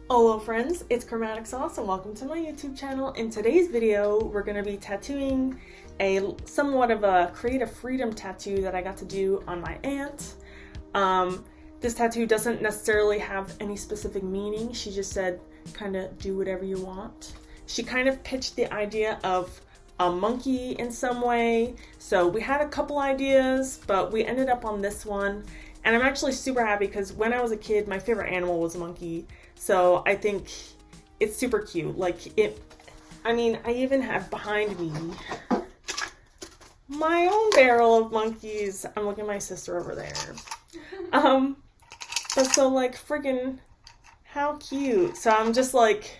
Hello friends, it's Chromatic Sauce and welcome to my YouTube channel. In today's video, we're going to be tattooing somewhat of a creative freedom tattoo that I got to do on my aunt. This tattoo doesn't necessarily have any specific meaning. She just said, kind of do whatever you want. She kind of pitched the idea of a monkey in some way. So we had a couple ideas, but we ended up on this one. And I'm actually super happy because when I was a kid, my favorite animal was a monkey. So I think it's super cute. I even have behind me my own barrel of monkeys. I'm looking at my sister over there. But so friggin' how cute. So I'm just like,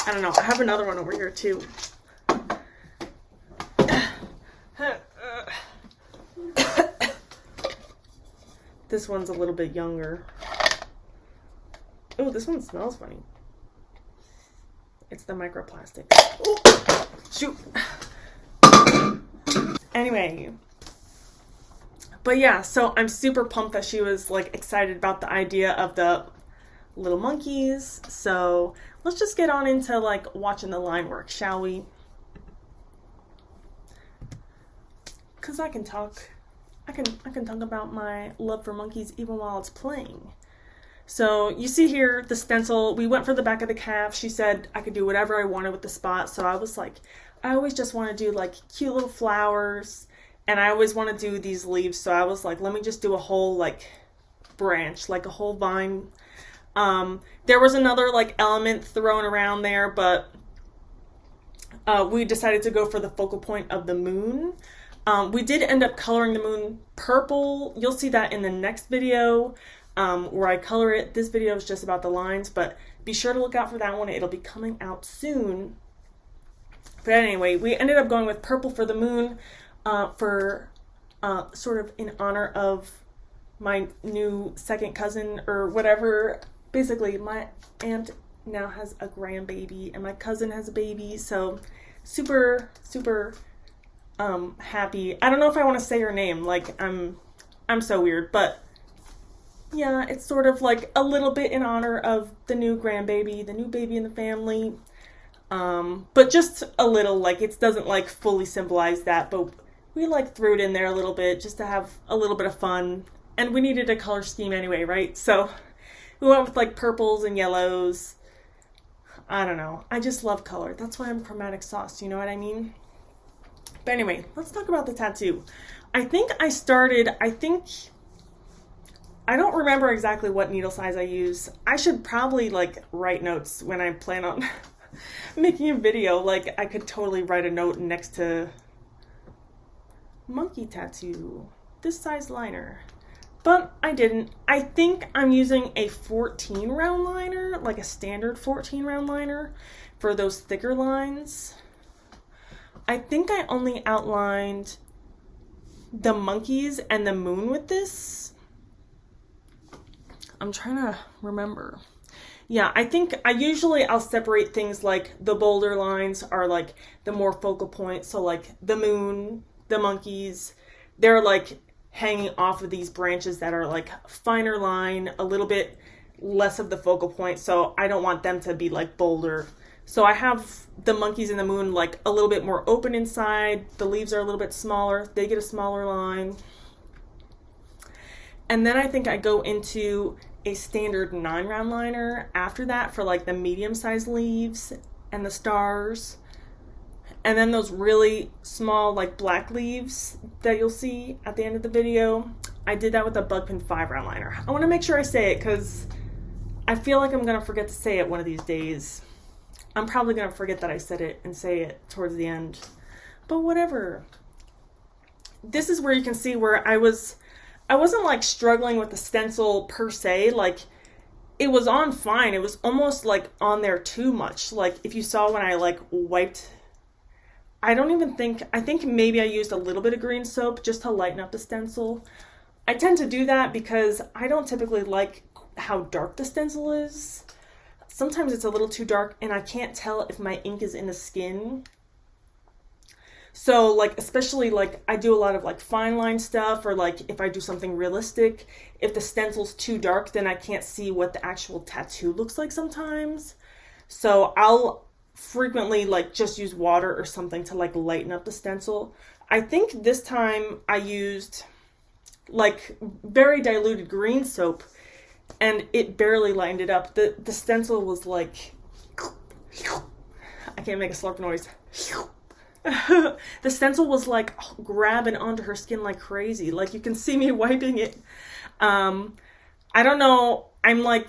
I don't know. I have another one over here too. This one's a little bit younger. Oh, this one smells funny. It's the microplastic. Oh, shoot. Anyway. But yeah, so I'm super pumped that she was excited about the idea of the little monkeys. So let's just get on into watching the line work, shall we? Because I can talk. I can talk about my love for monkeys even while it's playing. So you see here the stencil. We went for the back of the calf. She said I could do whatever I wanted with the spot. So I was like, I always just want to do cute little flowers, and I always want to do these leaves. So I was like, let me just do a whole branch, a whole vine. There was another element thrown around there, but we decided to go for the focal point of the moon. We did end up coloring the moon purple. You'll see that in the next video where I color it. This video is just about the lines, but be sure to look out for that one. It'll be coming out soon. But anyway, we ended up going with purple for the moon for sort of in honor of my new second cousin or whatever. Basically, my aunt now has a grandbaby and my cousin has a baby. So super, super happy. I don't know if I want to say her name. I'm so weird, but yeah, it's sort of a little bit in honor of the new grandbaby, the new baby in the family. But just a little, it doesn't fully symbolize that, but we threw it in there a little bit just to have a little bit of fun. And we needed a color scheme anyway, right? So we went with purples and yellows. I don't know. I just love color. That's why I'm Chromatic Sauce. You know what I mean? But anyway, let's talk about the tattoo. I don't remember exactly what needle size I use. I should probably write notes when I plan on making a video. I could totally write a note next to monkey tattoo, this size liner. But I didn't. I think I'm using a 14 round liner, a standard 14 round liner for those thicker lines. I think I only outlined the monkeys and the moon with this. I'm trying to remember. Yeah, I think I'll separate things the bolder lines are the more focal point. So the moon, the monkeys, they're hanging off of these branches that are finer line, a little bit less of the focal point. So I don't want them to be bolder. So I have the monkeys and the moon a little bit more open inside. The leaves are a little bit smaller. They get a smaller line. And then I think I go into a standard 9 round liner after that for the medium sized leaves and the stars. And then those really small black leaves that you'll see at the end of the video. I did that with a bug pin 5 round liner. I want to make sure I say it because I feel like I'm going to forget to say it one of these days. I'm probably going to forget that I said it and say it towards the end. But whatever. This is where you can see where I wasn't struggling with the stencil per se. It was on fine. It was almost on there too much. If you saw when I wiped, I think maybe I used a little bit of green soap just to lighten up the stencil. I tend to do that because I don't typically like how dark the stencil is. Sometimes it's a little too dark and I can't tell if my ink is in the skin. So like, especially like I do a lot of like fine line stuff, or like if I do something realistic, if the stencil's too dark, then I can't see what the actual tattoo looks like sometimes. So I'll frequently like just use water or something to like lighten up the stencil. I think this time I used like very diluted green soap and it barely lightened it up. The stencil was like, I can't make a slurp noise. The stencil was like grabbing onto her skin like crazy. Like you can see me wiping it. I don't know. I'm like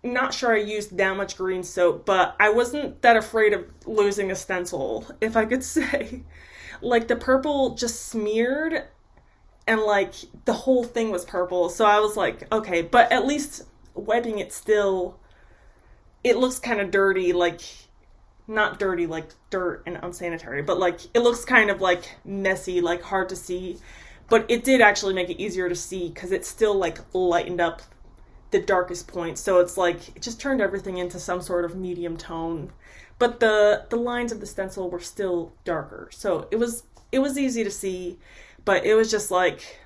not sure I used that much green soap, but I wasn't that afraid of losing a stencil, if I could say. Like the purple just smeared and like the whole thing was purple. So I was like, okay, but at least wiping it still, it looks kind of dirty, like not dirty like dirt and unsanitary, but like it looks kind of like messy, like hard to see. But it did actually make it easier to see because it still like lightened up the darkest point. So it's like it just turned everything into some sort of medium tone. But the lines of the stencil were still darker. So it was easy to see, but it was just like,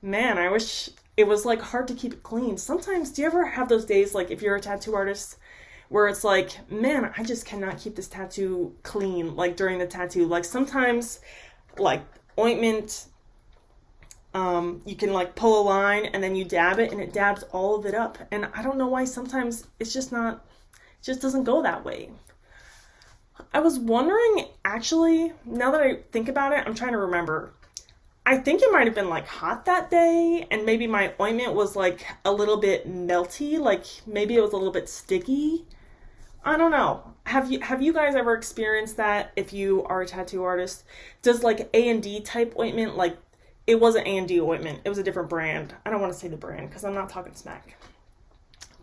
man, I wish it was like hard to keep it clean. Sometimes, do you ever have those days like if you're a tattoo artist where it's like, man, I just cannot keep this tattoo clean like during the tattoo. Like sometimes like ointment, you can like pull a line and then you dab it and it dabs all of it up. And I don't know why sometimes it's just not, it just doesn't go that way. I was wondering, actually, now that I think about it, I'm trying to remember. I think it might have been like hot that day and maybe my ointment was like a little bit melty, like maybe it was a little bit sticky. I don't know. Have you guys ever experienced that if you are a tattoo artist? Does like A&D type ointment, like it wasn't A&D ointment, it was a different brand. I don't want to say the brand because I'm not talking smack.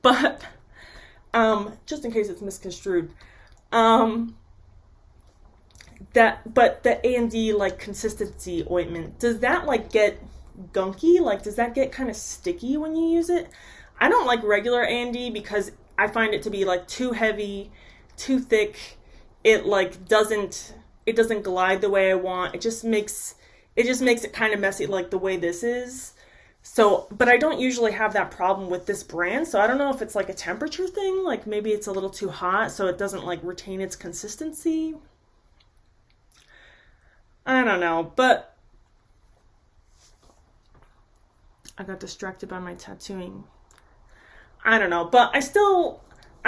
But just in case it's misconstrued. But the A&D like consistency ointment, does that like get gunky? Like does that get kind of sticky when you use it? I don't like regular A&D because I find it to be like too heavy, too thick. It like doesn't glide the way I want. It just makes it kind of messy like the way this is. So, but I don't usually have that problem with this brand. So I don't know if it's like a temperature thing, like maybe it's a little too hot so it doesn't like retain its consistency. I don't know, but I got distracted by my tattooing. I don't know, but I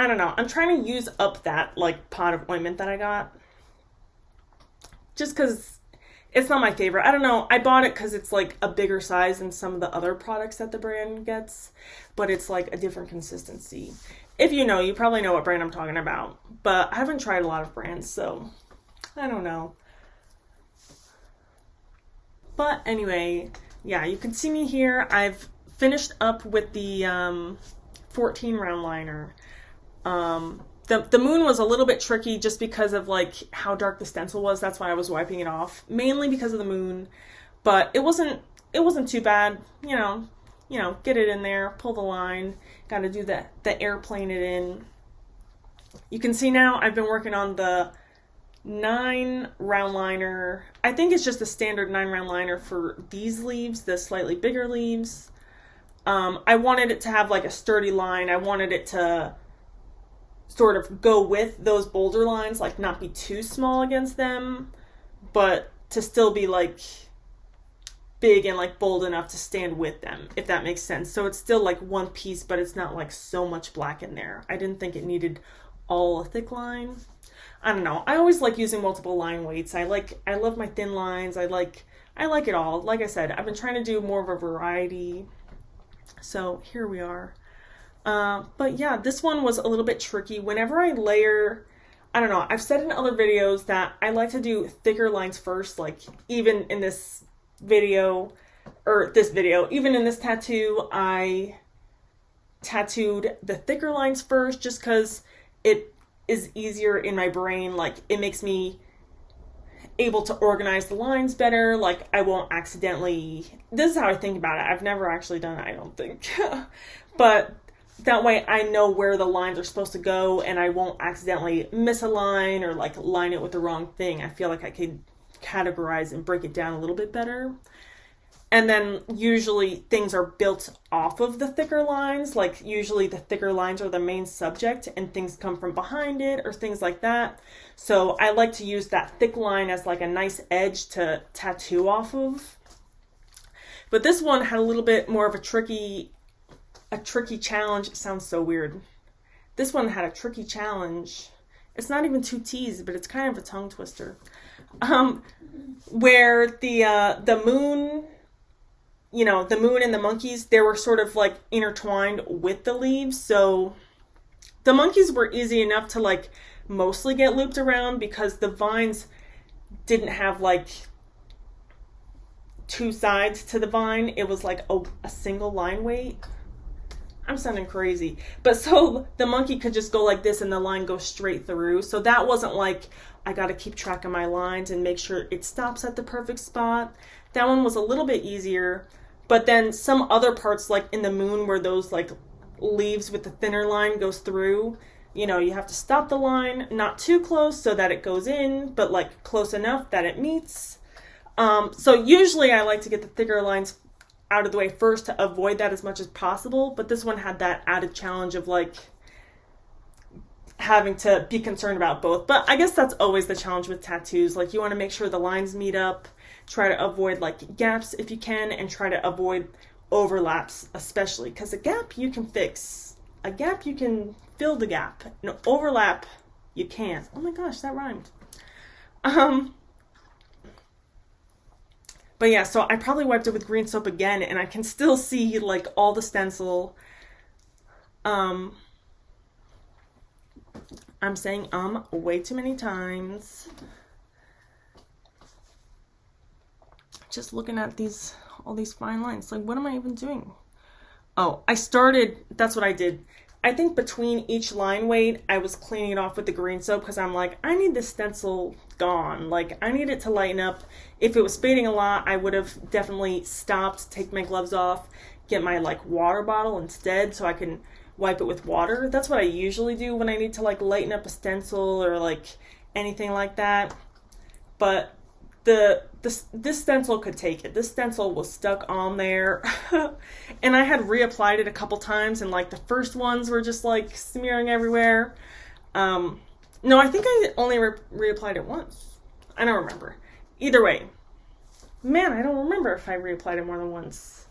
don't know. I'm trying to use up that like pot of ointment that I got. Just because it's not my favorite. I don't know. I bought it because it's like a bigger size than some of the other products that the brand gets, but it's like a different consistency. If you know, you probably know what brand I'm talking about, but I haven't tried a lot of brands, so I don't know. But anyway, yeah, you can see me here. I've finished up with the 14 round liner. The moon was a little bit tricky just because of like how dark the stencil was. That's why I was wiping it off, mainly because of the moon. But it wasn't too bad. You know, get it in there, pull the line. Got to do the airplane it in. You can see now I've been working on the 9 round liner. I think it's just a standard 9 round liner for these leaves, the slightly bigger leaves. I wanted it to have like a sturdy line. I wanted it to sort of go with those boulder lines, like not be too small against them, but to still be like big and like bold enough to stand with them, if that makes sense. So it's still like one piece, but it's not like so much black in there. I didn't think it needed all a thick line. I don't know. I always like using multiple line weights. I love my thin lines. I like it all. Like I said, I've been trying to do more of a variety. So here we are. But yeah, this one was a little bit tricky. Whenever I layer, I don't know, I've said in other videos that I like to do thicker lines first, like even in this video, even in this tattoo, I tattooed the thicker lines first just because it is easier in my brain. Like it makes me able to organize the lines better. Like I won't accidentally, this is how I think about it. I've never actually done it, I don't think. But that way I know where the lines are supposed to go and I won't accidentally miss a line or like line it with the wrong thing. I feel like I could categorize and break it down a little bit better. And then usually things are built off of the thicker lines. Like usually the thicker lines are the main subject and things come from behind it or things like that. So I like to use that thick line as like a nice edge to tattoo off of. But this one had a little bit more of a tricky challenge. It sounds so weird. This one had a tricky challenge. It's not even two T's, but it's kind of a tongue twister. Where the moon, you know, the moon and the monkeys, they were sort of like intertwined with the leaves. So the monkeys were easy enough to like mostly get looped around because the vines didn't have like two sides to the vine. It was like a single line weight. I'm sounding crazy. But so the monkey could just go like this and the line goes straight through. So that wasn't like, I got to keep track of my lines and make sure it stops at the perfect spot. That one was a little bit easier. But then some other parts, like in the moon where those like leaves with the thinner line goes through, you know, you have to stop the line, not too close so that it goes in, but like close enough that it meets. So usually I like to get the thicker lines out of the way first to avoid that as much as possible. But this one had that added challenge of like having to be concerned about both. But I guess that's always the challenge with tattoos. Like you want to make sure the lines meet up, try to avoid like gaps if you can, and try to avoid overlaps, especially because a gap you can fix. A gap you can fill the gap. An overlap you can't. Oh my gosh, that rhymed. But yeah, so I probably wiped it with green soap again, and I can still see like all the stencil. I'm saying way too many times. Just looking at all these fine lines. Like, what am I even doing? Oh, that's what I did. I think between each line weight, I was cleaning it off with the green soap because I'm like, I need this stencil gone. Like, I need it to lighten up. If it was fading a lot, I would have definitely stopped, take my gloves off, get my like water bottle instead so I can wipe it with water. That's what I usually do when I need to like lighten up a stencil or like anything like that. But this stencil could take it. This stencil was stuck on there. And I had reapplied it a couple times, and like the first ones were just like smearing everywhere. No, I think I only reapplied it once. I don't remember. Either way, man, I don't remember if I reapplied it more than once.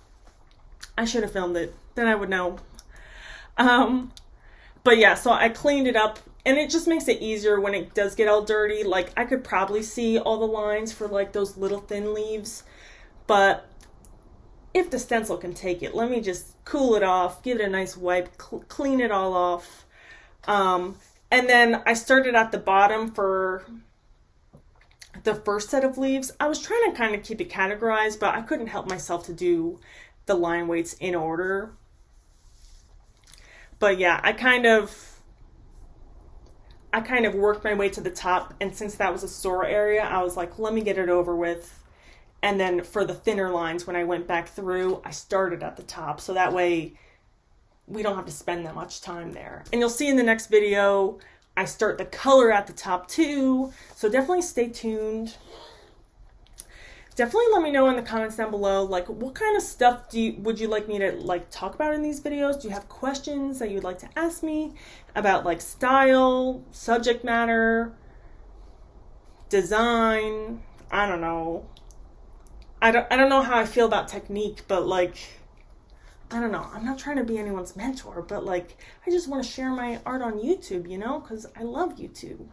I should have filmed it. Then I would know. But yeah, so I cleaned it up, and it just makes it easier when it does get all dirty. Like, I could probably see all the lines for like those little thin leaves, but if the stencil can take it, let me just cool it off, give it a nice wipe, clean it all off. And then I started at the bottom for the first set of leaves. I was trying to kind of keep it categorized, but I couldn't help myself to do the line weights in order. But yeah, I kind of worked my way to the top, and since that was a sore area, I was like, let me get it over with. And then for the thinner lines, when I went back through, I started at the top, so that way we don't have to spend that much time there. And you'll see in the next video, I start the color at the top too, so definitely stay tuned. Definitely let me know in the comments down below, like, what kind of stuff would you like me to like talk about in these videos? Do you have questions that you'd like to ask me about like style, subject matter, design? I don't know. I don't know how I feel about technique, but like, I don't know. I'm not trying to be anyone's mentor, but like, I just want to share my art on YouTube, you know, because I love YouTube.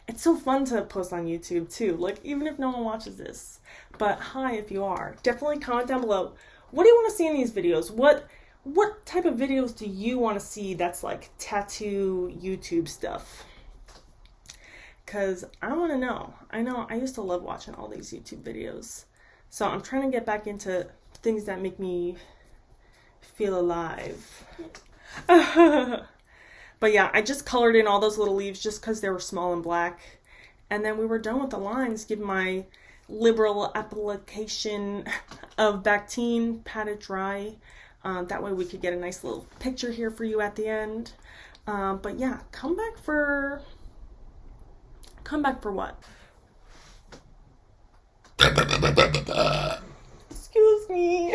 It's so fun to post on YouTube too, like even if no one watches this. But hi, if you are, definitely comment down below. What do you want to see in these videos? What type of videos do you want to see that's like tattoo YouTube stuff? Because I want to know. I know I used to love watching all these YouTube videos. So I'm trying to get back into things that make me feel alive. But yeah, I just colored in all those little leaves just because they were small and black. And then we were done with the lines, give my liberal application of Bactine, pat it dry. That way we could get a nice little picture here for you at the end. But yeah, come back for what? Excuse me.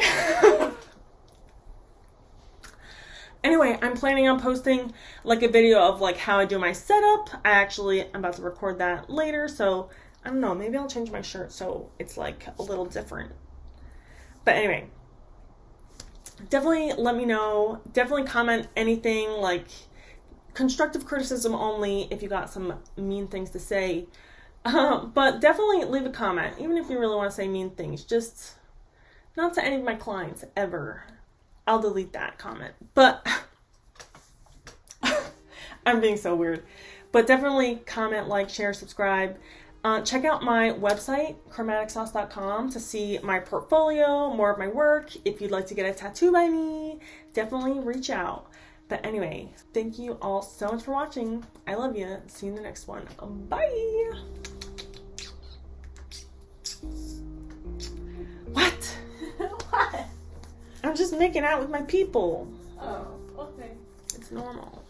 Anyway, I'm planning on posting like a video of like how I do my setup. I'm about to record that later, so I don't know, maybe I'll change my shirt so it's like a little different. But anyway, definitely let me know. Definitely comment anything, like constructive criticism only if you got some mean things to say. But definitely leave a comment, even if you really want to say mean things. Just not to any of my clients ever. I'll delete that comment. But I'm being so weird. But definitely comment, like, share, subscribe. Check out my website, chromaticsauce.com, to see my portfolio, more of my work. If you'd like to get a tattoo by me, definitely reach out. But anyway, thank you all so much for watching. I love you. See you in the next one. Bye. What? What? I'm just making out with my people. Oh, okay. It's normal.